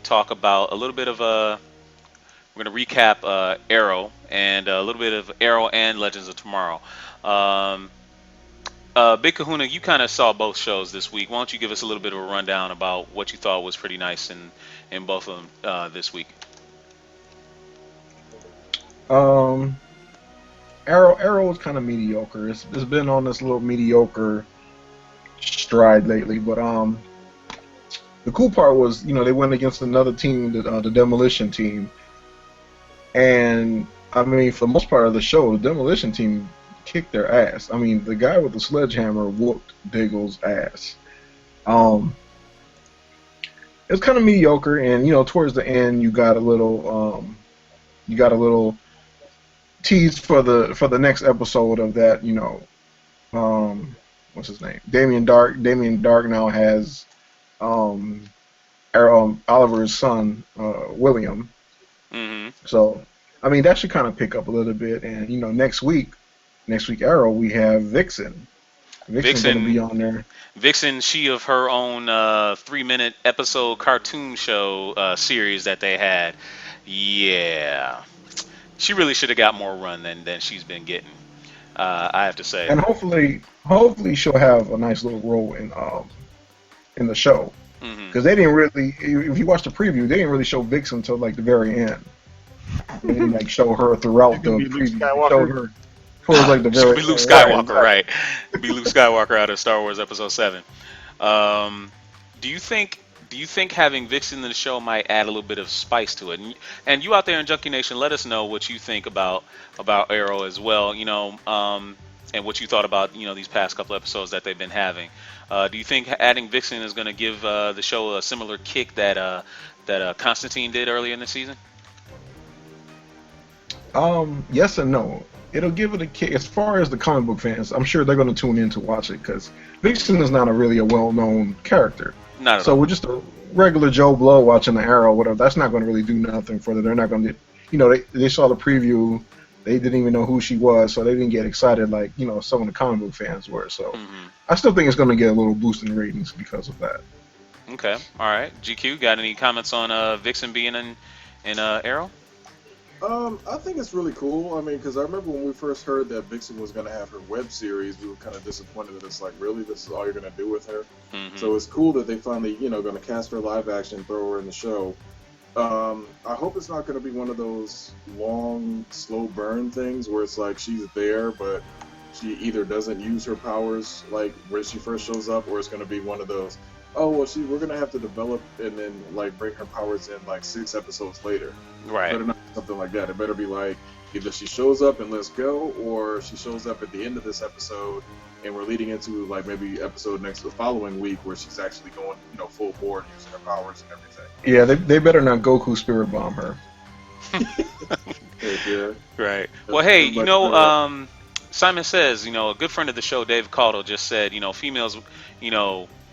talk about a little bit of we're going to recap Arrow and a little bit of Arrow and Legends of Tomorrow. Um, Big Kahuna, you kind of saw both shows this week. Why don't you give us a little bit of a rundown about what you thought was pretty nice in both of them this week? Um, Arrow was kind of mediocre. It's been on this little mediocre stride lately, but the cool part was, they went against another team, the Demolition team, and I mean, for the most part of the show, the Demolition team kicked their ass. I mean, the guy with the sledgehammer whooped Diggle's ass. Um, it was kind of mediocre, and towards the end, you got a little tease for the next episode of that. What's his name? Damien Dark. Damien Dark now has um, Oliver's son, William. Hmm. So, I mean, that should kind of pick up a little bit. And next week Arrow, we have Vixen. Vixen's going to Vixen, be on there. Vixen, she of her own 3 minute episode cartoon show series that they had. Yeah, she really should have got more run than she's been getting. I have to say. And hopefully she'll have a nice little role in the show. Hmm. Because they didn't really, if you watch the preview, they didn't really show Vixen until like the very end. They didn't like show her It's throughout the gonna be Luke preview. They showed Skywalker. her towards like the She'll very be Luke right, Skywalker, exactly. right? Be Luke Skywalker out of Star Wars Episode 7. Um, do you think having Vixen in the show might add a little bit of spice to it? And you out there in Junkie Nation, let us know what you think about Arrow as well. And what you thought about these past couple episodes that they've been having. Do you think adding Vixen is going to give the show a similar kick that Constantine did earlier in the season? Yes and no. It'll give it a kick. As far as the comic book fans, I'm sure they're going to tune in to watch it because Vixen is not really a well-known character. Not at So all. we're just a regular Joe Blow watching the Arrow, whatever. That's not going to really do nothing for them. They're not going to, they saw the preview. They didn't even know who she was, so they didn't get excited like, some of the comic book fans were. So Hmm. I still think it's going to get a little boost in ratings because of that. Okay. All right. GQ, got any comments on Vixen being in Arrow? I think it's really cool. I mean, because I remember when we first heard that Vixen was going to have her web series, we were kind of disappointed that it's like, really, this is all you're going to do with her. Hmm. So it's cool that they finally, going to cast her live action, throw her in the show. I hope it's not going to be one of those long, slow burn things where it's like she's there, but she either doesn't use her powers like when she first shows up, or it's going to be one of those, oh well, we're going to have to develop and then like bring her powers in like 6 episodes later. It Right. better not be something like that. It better be like either she shows up and let's go, or she shows up at the end of this episode and we're leading into like maybe episode the following week where she's actually going, full board using her powers and everything. Yeah, they better not Goku Spirit Bomb her. Heck yeah. Right. Well, hey, Everybody better Simon says, a good friend of the show, Dave Caldwell, just said, females,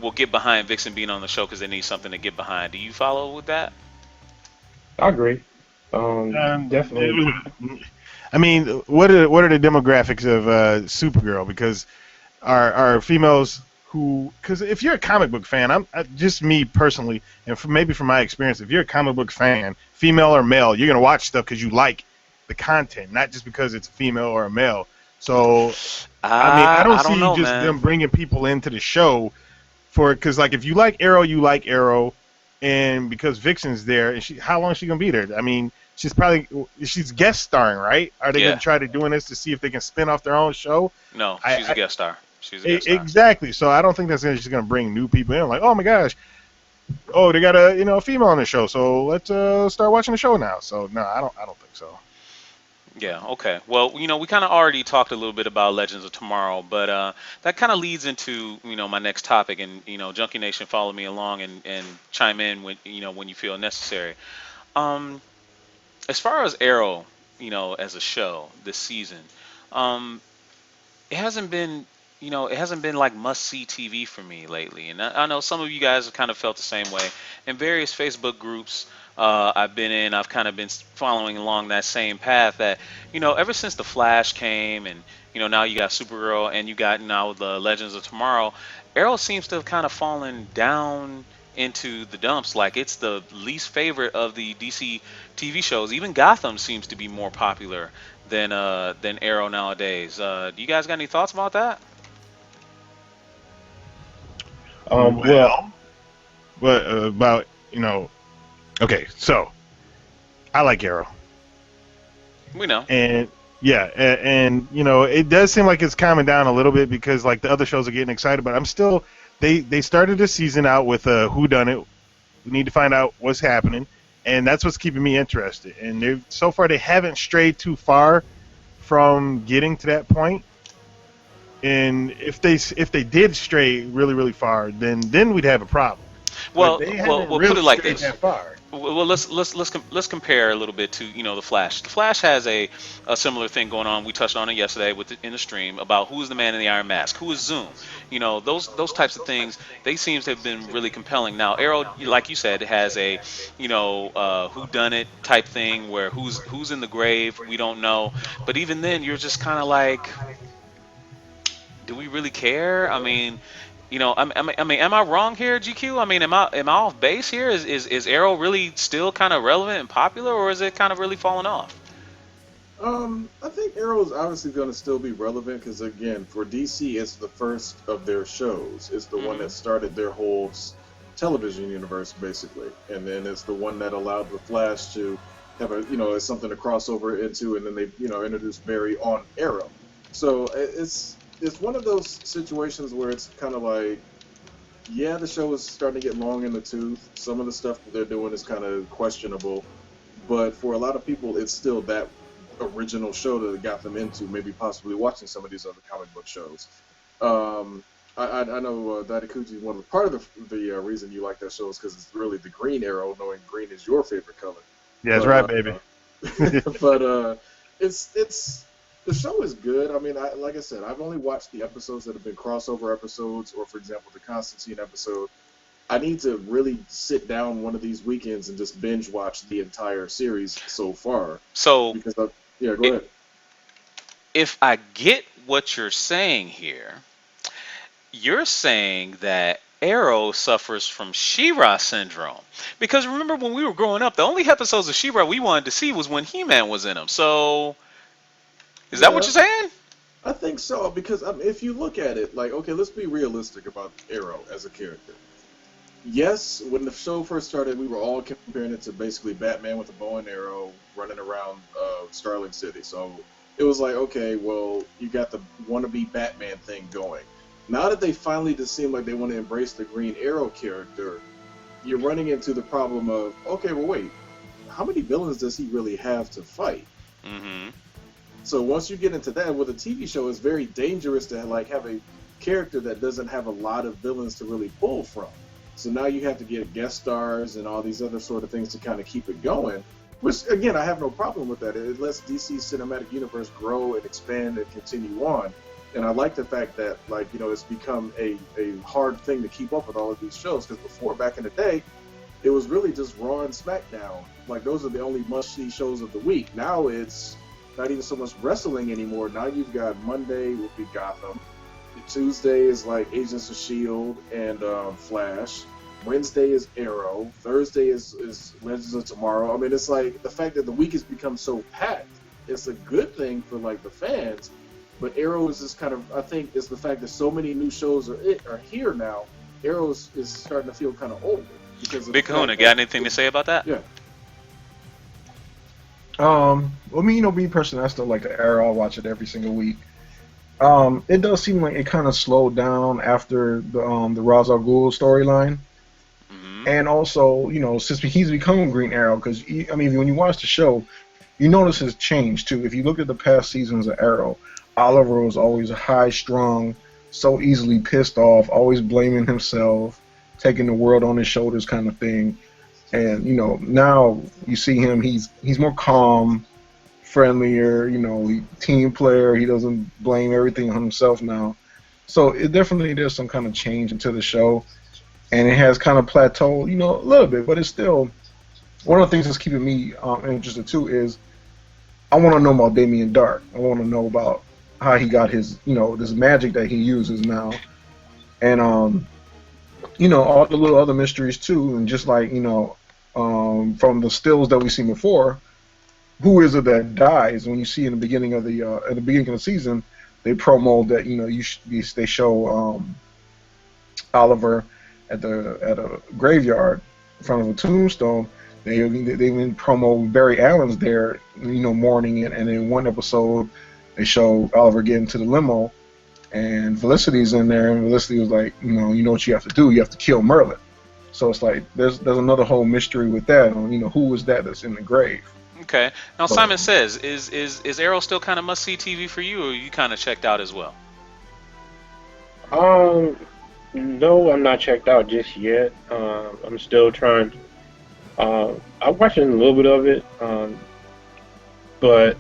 will get behind Vixen being on the show because they need something to get behind. Do you follow with that? I agree. Definitely. I mean, what are the demographics of Supergirl? Because are females who? Because if you're a comic book fan, just me personally, and maybe from my experience, if you're a comic book fan, female or male, you're gonna watch stuff because you like the content, not just because it's a female or a male. So, I mean, I don't see know, just man. them bringing people into the show because like if you like Arrow, you like Arrow, and because Vixen's there, and how long is she gonna be there? I mean, she's guest starring, right? Are they Yeah. gonna try to doing this to see if they can spin off their own show? No, I- she's a I- guest star. She's a guest star. Exactly. So I don't think that's just gonna bring new people in. Like, oh my gosh, oh they got a female on the show, so let's start watching the show now. So no, I don't think so. Yeah, okay. Well, we kind of already talked a little bit about Legends of Tomorrow, but that kind of leads into, my next topic. And, Junkie Nation, follow me along and chime in when you feel necessary. Um, as far as Arrow, as a show this season, um, it hasn't been, it hasn't been like must-see TV for me lately. And I know some of you guys have kind of felt the same way. In various Facebook groups I've been in, I've kind of been following along that same path that, ever since The Flash came and, now you got Supergirl and you got now the Legends of Tomorrow, Arrow seems to have kind of fallen down into the dumps. Like it's the least favorite of the DC TV shows. Even Gotham seems to be more popular than Arrow nowadays. Do you guys got any thoughts about that? Well, Well, what about Okay, so I like Arrow, We know. and yeah, and it does seem like it's calming down a little bit because like the other shows are getting excited, but I'm still they started the season out with a who done it. We need to find out what's happening, and that's what's keeping me interested. And so far they haven't strayed too far from getting to that point. And if they did stray really really far, then we'd have a problem. But Well, they well, haven't we'll put really it like strayed this. that far. Well, let's compare a little bit to the Flash. The Flash has a similar thing going on. We touched on it yesterday in the stream about who is the man in the iron mask, who is Zoom. Those types of things. They seem to have been really compelling. Now Arrow, like you said, has a who done it type thing where who's in the grave, we don't know. But even then, you're just kind of like, do we really care? I mean, am I wrong here, GQ? I mean, am I off base here? Is Arrow really still kind of relevant and popular, or is it kind of really falling off? I think Arrow is obviously going to still be relevant because, again, for DC, it's the first of their shows. It's the one that started their whole television universe, basically, and then it's the one that allowed the Flash to have as something to cross over into, and then they, introduced Barry on Arrow. So it's one of those situations where it's kind of like, yeah, the show is starting to get long in the tooth. Some of the stuff that they're doing is kind of questionable, but for a lot of people, it's still that original show that got them into maybe possibly watching some of these other comic book shows. I know Daikuchi, part of the reason you like that show is because it's really the Green Arrow, knowing green is your favorite color. Yeah, that's right, baby. But it's the show is good. I mean, like I said, I've only watched the episodes that have been crossover episodes, or for example, the Constantine episode. I need to really sit down one of these weekends and just binge watch the entire series so far. So, Because go ahead. if I get what you're saying here, you're saying that Arrow suffers from She-Ra syndrome. Because remember when we were growing up, the only episodes of She-Ra we wanted to see was when He-Man was in them. So, is that what Yeah, you're saying? I think so. Because if you look at it, like, okay, let's be realistic about Arrow as a character. Yes, when the show first started, we were all comparing it to basically Batman with a bow and arrow running around Starling City. So it was like, okay, well, you got the wannabe Batman thing going. Now that they finally just seem like they want to embrace the Green Arrow character, you're running into the problem of, okay, well, wait, how many villains does he really have to fight? Mm-hmm. So once you get into that, with a TV show, it's very dangerous to like have a character that doesn't have a lot of villains to really pull from. So now you have to get guest stars and all these other sort of things to kind of keep it going. Which, again, I have no problem with that. It lets DC's cinematic universe grow and expand and continue on. And I like the fact that, like, it's become a hard thing to keep up with all of these shows. Because before, back in the day, it was really just Raw and SmackDown. Like, those are the only must-see shows of the week. Now it's not even so much wrestling anymore. Now you've got Monday would be Gotham. Tuesday is like Agents of S.H.I.E.L.D. and Flash. Wednesday is Arrow. Thursday is Legends of Tomorrow. I mean, it's like the fact that the week has become so packed. It's a good thing for like the fans, but Arrow is just kind of, I think, it's the fact that so many new shows are here now. Arrow is starting to feel kind of old because of Big the fact Kahuna, that, got anything to say about that? yeah. Well, me personally, I still like the Arrow. I watch it every single week. It does seem like it kind of slowed down after the Ra's al Ghul storyline, Mm-hmm. and also, since he's become Green Arrow, because when you watch the show, you notice his change too. If you look at the past seasons of Arrow, Oliver was always high-strung, so easily pissed off, always blaming himself, taking the world on his shoulders, kind of thing. And now you see him; he's more calm, friendlier, team player. He doesn't blame everything on himself now. So it definitely there's some kind of change into the show, and it has kind of plateaued, a little bit. But it's still one of the things that's keeping me interested too is I want to know about Damien Dark. I want to know about how he got his, this magic that he uses now, and all the little other mysteries too, and just like from the stills that we've seen before, who is it that dies? When you see in the beginning of the season, they promo that they show Oliver at a graveyard in front of a tombstone. They even promo Barry Allen's there, mourning it, and in one episode they show Oliver getting to the limo, and Felicity's in there, and Felicity was like, you know what you have to do, you have to kill Merlin. So it's like there's another whole mystery with that on who is that that's in the grave. Okay. Now So, Simon says, is Arrow still kind of must see TV for you, or you kind of checked out as well? Um, no, I'm not checked out just yet. I'm still trying. I'm watching a little bit of it, but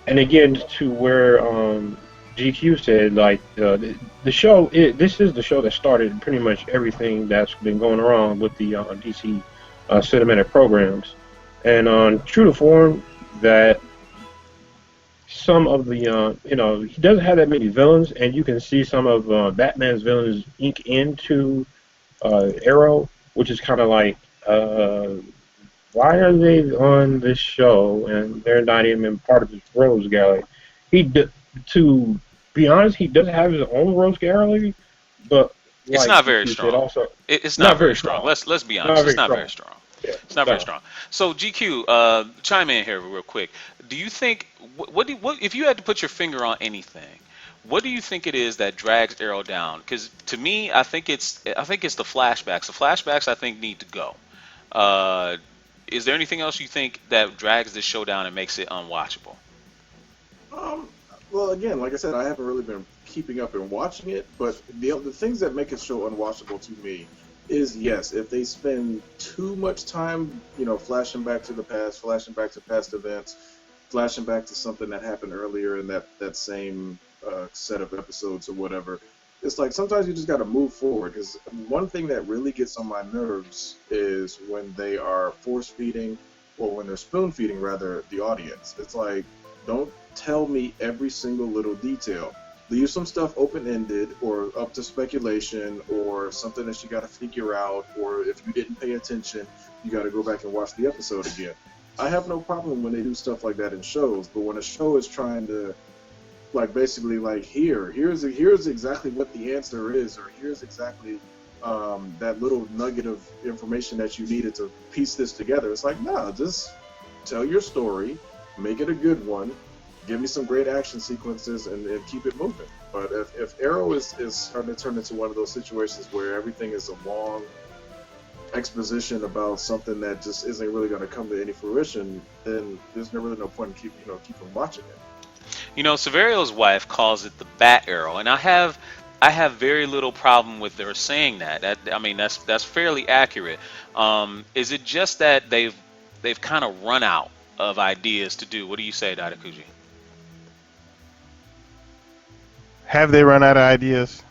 and again to where GQ said, like the show. This is the show that started pretty much everything that's been going around with the DC cinematic programs, and true to form, that some of the he doesn't have that many villains, and you can see some of Batman's villains ink into Arrow, which is kind of like, why are they on this show and they're not even part of this Rose Gallery? To be honest, he does have his own Rose Gallery, but It's like not very you said, strong. also It's not not very very strong. strong. Let's be Not honest. It's very not strong. very strong. Yeah, It's not very no. strong. So GQ, chime in here real quick. Do you think what if you had to put your finger on anything? What do you think it is that drags Arrow down? Because to me, I think it's the flashbacks. The flashbacks I think need to go. Uh, is there anything else you think that drags this show down and makes it unwatchable? Um, well, again, like I said, I haven't really been keeping up and watching it, but the things that make a show unwatchable to me is, yes, if they spend too much time, flashing back to the past, flashing back to past events, flashing back to something that happened earlier in that same set of episodes or whatever. It's like sometimes you just got to move forward, because one thing that really gets on my nerves is when they are force feeding, or when they're spoon feeding rather, the audience. It's like, don't tell me every single little detail. Leave some stuff open-ended or up to speculation, or something that you got to figure out, or if you didn't pay attention, you got to go back and watch the episode again. I have no problem when they do stuff like that in shows, but when a show is trying to, like, basically, like, here's exactly what the answer is, or here's exactly that little nugget of information that you needed to piece this together. It's like, no, just tell your story, make it a good one, give me some great action sequences, and keep it moving. But if Arrow is starting to turn into one of those situations where everything is a long exposition about something that just isn't really going to come to any fruition, then there's really no point in keeping watching it. Severio's wife calls it the Bat Arrow, and I have very little problem with her saying that. I mean, that's fairly accurate. Is it just that they've kind of run out of ideas to do? What do you say, Dadakuji? Have they run out of ideas?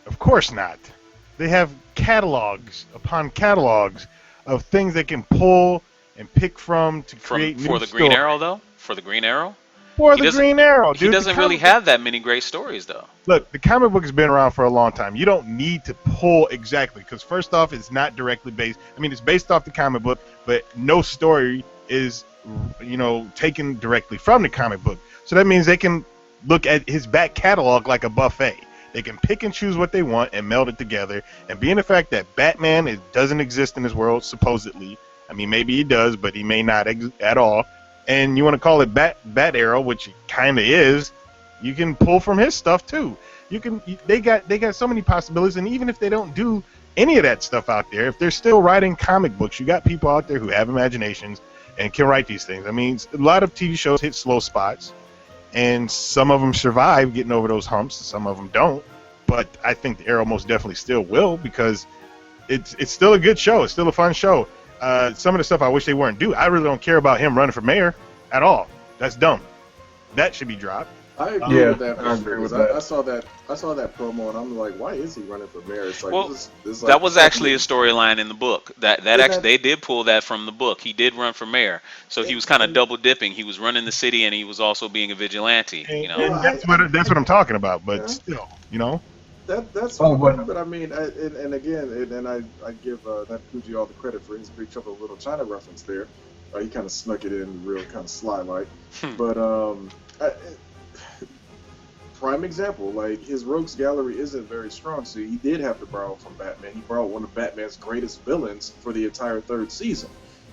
Of course not. They have catalogs upon catalogs of things they can pull and pick from to create new For the Green stories. Arrow though? For the Green Arrow? For He the doesn't Green Arrow, he dude. doesn't really have that many great stories though. Look, the comic book has been around for a long time. You don't need to pull exactly, because first off, it's not directly based. I mean, it's based off the comic book, but no story is, taken directly from the comic book. So that means they can look at his back catalog like a buffet. They can pick and choose what they want and meld it together. And being the fact that Batman doesn't exist in this world, supposedly, I mean, maybe he does, but he may not at all. And you want to call it Bat Arrow, which it kind of is, you can pull from his stuff too. They got so many possibilities, and even if they don't do any of that stuff out there, if they're still writing comic books, you got people out there who have imaginations and can write these things. I mean, a lot of TV shows hit slow spots, and some of them survive getting over those humps, some of them don't. But I think the Arrow most definitely still will, because it's still a good show. It's still a fun show. Some of the stuff I wish they weren't do. I really don't care about him running for mayor at all. That's dumb. That should be dropped. I agree Yeah, with that. I agree with because that. I saw that promo, and I'm like, why is he running for mayor? It's like, Well, this like, that was actually a storyline in the book. That Is actually that- they did pull that from the book. He did run for mayor, so he was kind of double dipping. He was running the city, and he was also being a vigilante. And that's what I'm talking about. But Yeah. still, That's Oh, fine, but but I mean, and again, and I give Natakuji all the credit for his Big Trouble in Little China reference there. He kind of snuck it in real kind of sly like, but prime example, like his rogues gallery isn't very strong, so he did have to borrow from Batman. He borrowed one of Batman's greatest villains for the entire third season.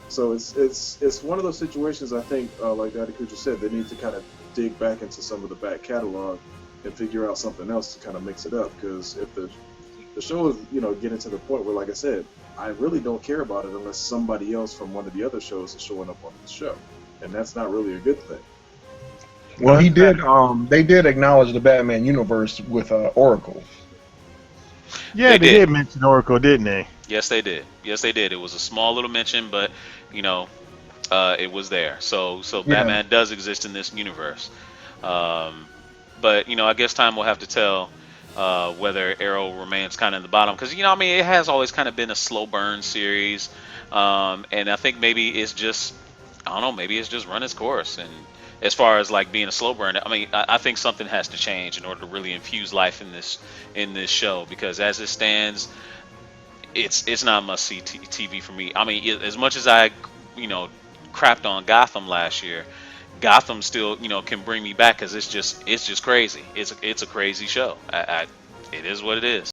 So it's one of those situations. I think, like Daddy Kuja said, they need to kind of dig back into some of the back catalog and figure out something else to kind of mix it up. Because if the show is getting to the point where, like I said, I really don't care about it unless somebody else from one of the other shows is showing up on the show, and that's not really a good thing. well, No, he it's not. did. They did acknowledge the Batman universe with Oracle. Yeah, They they did. did mention Oracle, didn't they? Yes, they did. Yes, they did. It was a small little mention, but you know, it was there. So Yeah. Batman does exist in this universe. Um, but I guess time will have to tell whether Arrow remains kind of in the bottom because I mean, it has always kind of been a slow burn series, and I think maybe it's just I don't know, maybe it's just run its course. And as far as like being a slow burn, I mean, I think something has to change in order to really infuse life in this show because as it stands, it's not must see TV for me. I mean, as much as I you know crapped on Gotham last year, Gotham still can bring me back because it's just crazy. It's a crazy show. It is what it is.